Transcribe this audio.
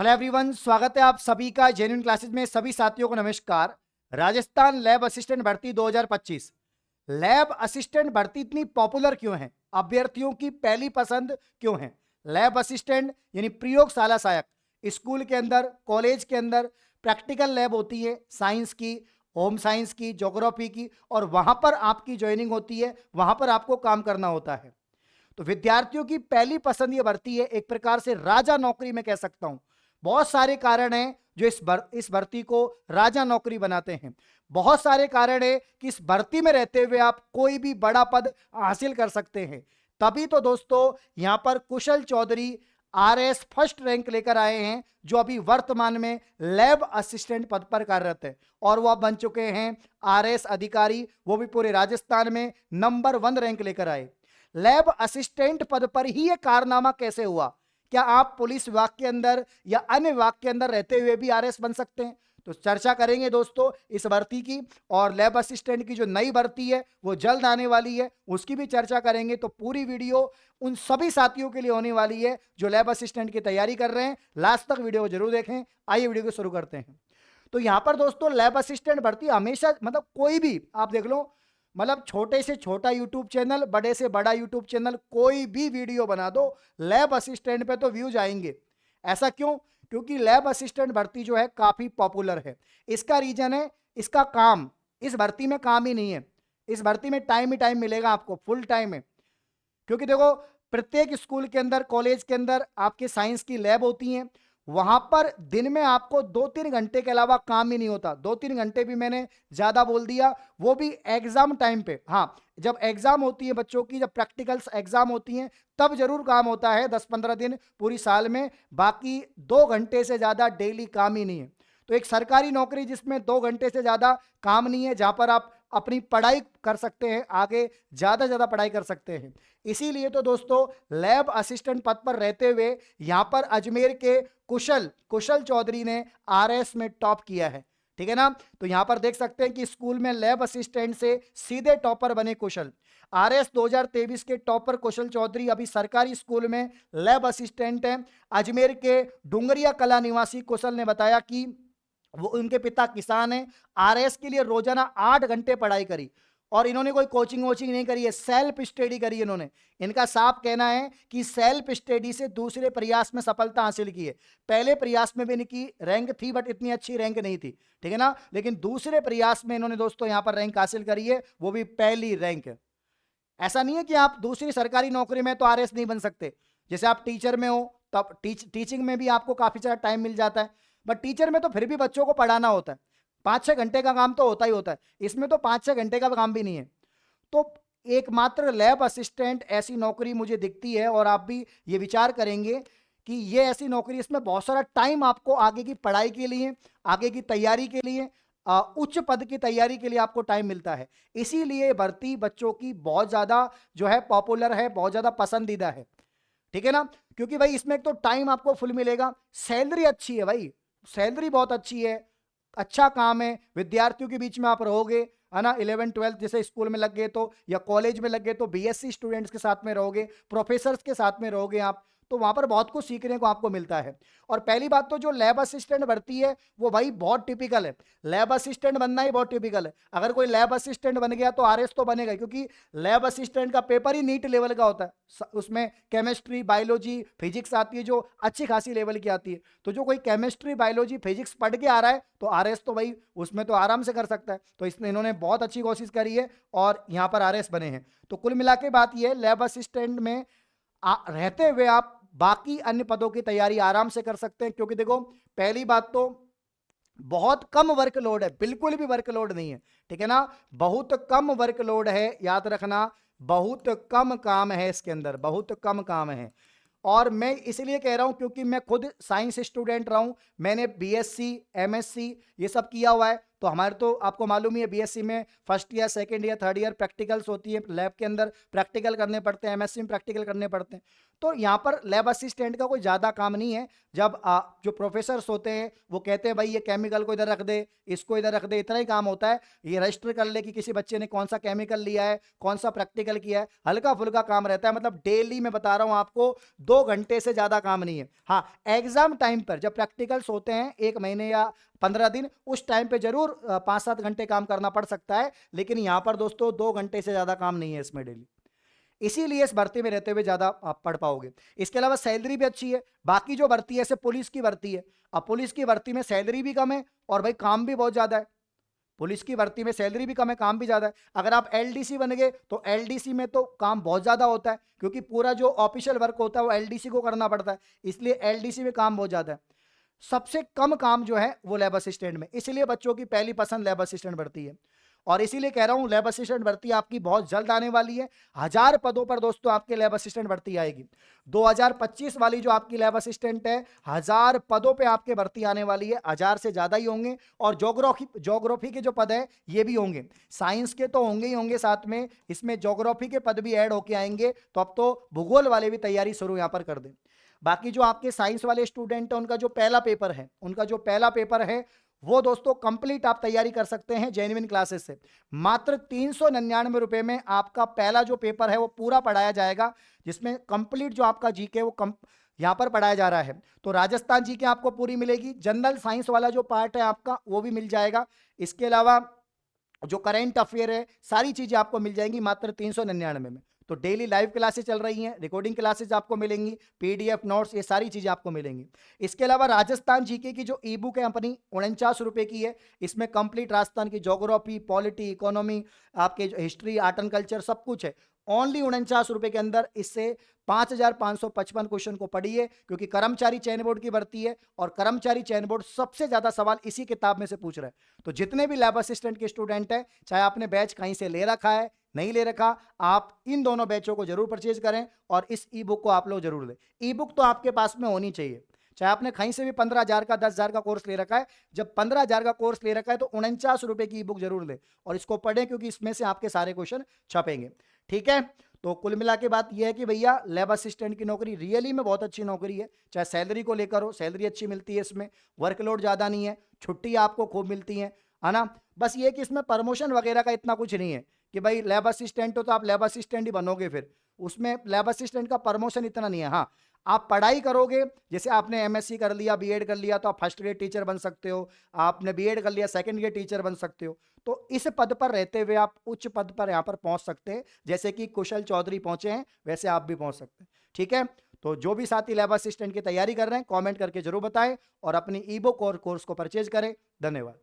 Hello everyone, स्वागत है आप सभी का जेन्युइन क्लासेस में। सभी साथियों को नमस्कार। राजस्थान लैब असिस्टेंट भर्ती 2025। लैब असिस्टेंट भर्ती इतनी पॉपुलर क्यों है, अभ्यर्थियों की पहली पसंद क्यों है? लैब असिस्टेंट यानी प्रयोगशाला सहायक। स्कूल के अंदर, कॉलेज के अंदर प्रैक्टिकल लैब होती है, साइंस की, होम साइंस की, ज्योग्राफी की, और वहां पर आपकी ज्वाइनिंग होती है, वहां पर आपको काम करना होता है। तो विद्यार्थियों की पहली पसंद ये भर्ती है, एक प्रकार से राजा नौकरी मैं कह सकता हूं। बहुत सारे कारण हैं जो इस भर्ती को राजा नौकरी बनाते हैं। बहुत सारे कारण है कि इस भर्ती में रहते हुए आप कोई भी बड़ा पद हासिल कर सकते हैं। तभी तो दोस्तों यहां पर कुशल चौधरी आरएस फर्स्ट रैंक लेकर आए हैं, जो अभी वर्तमान में लैब असिस्टेंट पद पर कार्यरत है, और वो अब बन चुके हैं आरएस अधिकारी, वो भी पूरे राजस्थान में नंबर 1 रैंक लेकर आए। लैब असिस्टेंट पद पर ही यह कारनामा कैसे हुआ? क्या आप पुलिस विभाग के अंदर या अन्य विभाग के अंदर रहते हुए भी आरएस बन सकते हैं? तो चर्चा करेंगे दोस्तों इस भर्ती की, और लैब असिस्टेंट की जो नई भर्ती है वो जल्द आने वाली है, उसकी भी चर्चा करेंगे। तो पूरी वीडियो उन सभी साथियों के लिए होने वाली है जो लैब असिस्टेंट की तैयारी कर रहे हैं। लास्ट तक वीडियो को जरूर देखें। आइए वीडियो को शुरू करते हैं। तो यहां पर दोस्तों लैब असिस्टेंट भर्ती हमेशा, मतलब कोई भी आप देख लो, मतलब छोटे से छोटा यूट्यूब चैनल, बड़े से बड़ा यूट्यूब चैनल, कोई भी वीडियो बना दो लैब असिस्टेंट पे तो व्यूज आएंगे। ऐसा क्यों? क्योंकि लैब असिस्टेंट भर्ती जो है काफी पॉपुलर है। इसका रीजन है इसका काम। इस भर्ती में काम ही नहीं है, इस भर्ती में टाइम ही टाइम मिलेगा आपको, फुल टाइम है। क्योंकि देखो, प्रत्येक स्कूल के अंदर, कॉलेज के अंदर आपके साइंस की लैब होती हैं। वहां पर दिन में आपको 2-3 घंटे के अलावा काम ही नहीं होता। 2-3 घंटे भी मैंने ज्यादा बोल दिया, वो भी एग्जाम टाइम पे। हाँ, जब एग्जाम होती है बच्चों की, जब प्रैक्टिकल्स एग्जाम होती हैं, तब जरूर काम होता है 10-15 दिन पूरी साल में। बाकी 2 घंटे से ज्यादा डेली काम ही नहीं है। तो एक सरकारी नौकरी जिसमें 2 घंटे से ज्यादा काम नहीं है, जहां पर आप अपनी पढ़ाई कर सकते हैं, आगे ज्यादा ज्यादा पढ़ाई कर सकते हैं। इसीलिए तो दोस्तों लैब असिस्टेंट पद पर रहते हुए यहां पर अजमेर के कुशल कुशल चौधरी ने आरएस में टॉप किया है। ठीक है ना? तो यहां पर देख सकते हैं कि स्कूल में लैब असिस्टेंट से सीधे टॉपर बने कुशल। आरएस 2023 के टॉपर कुशल चौधरी अभी सरकारी स्कूल में लैब असिस्टेंट हैं। अजमेर के डुंगरिया कला निवासी कुशल ने बताया कि वो, उनके पिता किसान हैं। आरएस के लिए रोजाना 8 घंटे पढ़ाई करी, और इन्होंने कोई कोचिंग वोचिंग नहीं करी है, सेल्फ स्टडी करी है इन्होंने। इनका साफ कहना है कि सेल्फ स्टडी से दूसरे प्रयास में सफलता हासिल की है। पहले प्रयास में भी इनकी रैंक थी, बट इतनी अच्छी रैंक नहीं थी, ठीक है ना? लेकिन दूसरे प्रयास में इन्होंने दोस्तों यहां पर रैंक हासिल करी है, वो भी पहली रैंक। ऐसा नहीं है कि आप दूसरी सरकारी नौकरी में तो आरएस नहीं बन सकते। जैसे आप टीचर में हो, तब टीचिंग में भी आपको काफी सारा टाइम मिल जाता है, बट टीचर में तो फिर भी बच्चों को पढ़ाना होता है। 5-6 घंटे का काम तो होता ही होता है, इसमें तो 5-6 घंटे का काम भी नहीं है। तो एकमात्र लैब असिस्टेंट ऐसी नौकरी मुझे दिखती है, और आप भी ये विचार करेंगे कि ये ऐसी नौकरी, इसमें बहुत सारा टाइम आपको आगे की पढ़ाई के लिए, आगे की तैयारी के लिए, उच्च पद की तैयारी के लिए आपको टाइम मिलता है। इसीलिए भर्ती बच्चों की बहुत ज्यादा जो है पॉपुलर है, बहुत ज्यादा पसंदीदा है। ठीक है ना? क्योंकि भाई इसमें एक तो टाइम आपको फुल मिलेगा, सैलरी अच्छी है भाई, सैलरी बहुत अच्छी है, अच्छा काम है, विद्यार्थियों के बीच में आप रहोगे, है ना? 11-12 जैसे स्कूल में लग गए तो, या कॉलेज में लग गए तो बीएससी स्टूडेंट्स के साथ में रहोगे, प्रोफेसर्स के साथ में रहोगे आप, तो वहां पर बहुत कुछ सीखने को आपको मिलता है। और पहली बात तो जो लैब असिस्टेंट भर्ती है वो भाई बहुत टिपिकल है। लैब असिस्टेंट बनना ही बहुत टिपिकल है। अगर कोई लैब असिस्टेंट बन गया तो आरएस तो बनेगा, क्योंकि लैब असिस्टेंट का पेपर ही नीट लेवल का होता है। उसमें केमिस्ट्री, बायोलॉजी, फिजिक्स आती है, जो अच्छी खासी लेवल की आती है। तो जो कोई केमिस्ट्री, बायोलॉजी, फिजिक्स पढ़ के आ रहा है तो आरएस तो भाई उसमें तो आराम से कर सकता है। तो इसने, इन्होंने बहुत अच्छी कोशिश करी है और यहाँ पर आरएस बने हैं। तो कुल मिला के बात यह, लैब असिस्टेंट में रहते हुए आप बाकी अन्य पदों की तैयारी आराम से कर सकते हैं। क्योंकि देखो, पहली बात तो बहुत कम वर्कलोड है, बिल्कुल भी वर्कलोड नहीं है, ठीक है ना? बहुत कम वर्कलोड है, याद रखना, बहुत कम काम है इसके अंदर, बहुत कम काम है। और मैं इसलिए कह रहा हूं क्योंकि मैं खुद साइंस स्टूडेंट रहा हूं। मैंने बीएससी, एमएससी ये सब किया हुआ है। तो हमारे तो आपको मालूम ही है, बीएससी में first year, second year, third year practicals होती है, लैब के अंदर प्रैक्टिकल करने पड़ते हैं, एमएससी में प्रैक्टिकल करने पड़ते हैं। तो यहाँ पर लैब असिस्टेंट का कोई ज़्यादा काम नहीं है। जब जो प्रोफेसर्स होते हैं वो कहते हैं भाई ये केमिकल को इधर रख दे, इसको इधर रख दे, इतना ही काम होता है। ये रजिस्टर कर ले कि किसी बच्चे ने कौन सा केमिकल लिया है, कौन सा प्रैक्टिकल किया है, हल्का फुल्का काम रहता है। मतलब डेली मैं बता रहा हूँ आपको 2 घंटे से ज़्यादा काम नहीं है। हाँ, एग्जाम टाइम पर जब प्रैक्टिकल्स होते हैं 1 महीने या 15 दिन, उस टाइम पे जरूर 5-7 घंटे काम करना पड़ सकता है, लेकिन यहाँ पर दोस्तों 2 घंटे से ज़्यादा काम नहीं है इसमें डेली। इसीलिए इस भर्ती में रहते हुए ज्यादा आप पढ़ पाओगे। इसके अलावा सैलरी भी अच्छी है। बाकी जो भर्ती है, जैसे पुलिस की भर्ती है, अब पुलिस की भर्ती में सैलरी भी कम है और भाई काम भी बहुत ज्यादा है। पुलिस की भर्ती में सैलरी भी कम है, काम भी ज्यादा है। अगर आप एलडीसी बन गए तो एलडीसी में तो काम बहुत ज्यादा होता है, क्योंकि पूरा जो ऑफिशियल वर्क होता है वो एलडीसी को करना पड़ता है, इसलिए एलडीसी में काम बहुत ज्यादा है। सबसे कम काम जो है वो लैब असिस्टेंट में, इसलिए बच्चों की पहली पसंद लैब असिस्टेंट भर्ती है। और इसीलिए कह रहा हूं लैब असिस्टेंट भर्ती आपकी बहुत जल्द आने वाली है। 1000 पदों पर दोस्तों आपके लैब असिस्टेंट भर्ती आएगी। 2025 वाली जो आपकी लैब असिस्टेंट है, 1000 पदों पे आपके भर्ती आने वाली है। 1000 से ज्यादा ही होंगे। और ज्योग्राफी के जो पद है ये भी होंगे। साइंस के तो होंगे ही होंगे, साथ में इसमें ज्योग्राफी के पद भी ऐड होके आएंगे। तो अब तो भूगोल वाले भी तैयारी शुरू यहां पर कर दें। बाकी जो आपके साइंस वाले स्टूडेंट हैं उनका जो पहला पेपर है वो दोस्तों कंप्लीट आप तैयारी कर सकते हैं जेन्युइन क्लासेस से। मात्र 399 रुपए में आपका पहला जो पेपर है वो पूरा पढ़ाया जाएगा, जिसमें कंप्लीट जो आपका जीके वो यहां पर पढ़ाया जा रहा है। तो राजस्थान जीके आपको पूरी मिलेगी। जनरल साइंस वाला जो पार्ट है आपका वो भी मिल जाएगा। इसके अलावा जो करंट अफेयर है, सारी चीजें आपको मिल जाएंगी मात्र 399 में। तो डेली लाइव क्लासेस चल रही हैं, रिकॉर्डिंग क्लासेस आपको मिलेंगी, पीडीएफ नोट्स, ये सारी चीजें आपको मिलेंगी। इसके अलावा राजस्थान जीके की जो ई बुक है अपनी 49 रुपए की है। इसमें कंप्लीट राजस्थान की ज्योग्राफी, पॉलिटी, इकोनॉमी, आपके हिस्ट्री, आर्ट एंड कल्चर सब कुछ है। ओनली 49 रुपए के अंदर इससे 5555 क्वेश्चन को पढ़िए, क्योंकि कर्मचारी चयन बोर्ड की भर्ती है और कर्मचारी चयन बोर्ड सबसे ज्यादा सवाल इसी किताब में से पूछ रहा है। तो जितने भी लैब असिस्टेंट के स्टूडेंट हैं, चाहे आपने बैच कहीं से ले रखा है नहीं ले रखा, आप इन दोनों बैचों को जरूर परचेज करें और इस ई बुक को आप लोग जरूर लें। ई बुक तो आपके पास में होनी चाहिए, चाहे आपने कहीं से भी 15,000 का 10,000 का कोर्स ले रखा है। जब 15,000 का कोर्स ले रखा है तो 49 रुपए की ई बुक जरूर ले और इसको पढ़ें, क्योंकि इसमें से आपके सारे क्वेश्चन छपेंगे। ठीक है, तो कुल मिला के बात यह है कि भैया लैब असिस्टेंट की नौकरी रियली में बहुत अच्छी नौकरी है। चाहे सैलरी को लेकर हो, सैलरी अच्छी मिलती है, इसमें वर्कलोड ज़्यादा नहीं है, छुट्टी आपको खूब मिलती है ना। बस ये कि इसमें प्रमोशन वगैरह का इतना कुछ नहीं है कि भाई लैब असिस्टेंट हो तो आप लैब असिस्टेंट ही बनोगे, फिर उसमें लैब असिस्टेंट का प्रमोशन इतना नहीं है। हाँ, आप पढ़ाई करोगे, जैसे आपने एमएससी कर लिया, बीएड कर लिया, तो आप फर्स्ट ग्रेड टीचर बन सकते हो। आपने बीएड कर लिया, सेकंड ग्रेड टीचर बन सकते हो। तो इस पद पर रहते हुए आप उच्च पद पर यहाँ पर पहुंच सकते हैं, जैसे कि कुशल चौधरी पहुंचे हैं, वैसे आप भी पहुंच सकते हैं। ठीक है, तो जो भी साथी लैब असिस्टेंट की तैयारी कर रहे हैं कमेंट करके जरूर बताएं और अपनी ई बुक और कोर्स को परचेज करें। धन्यवाद।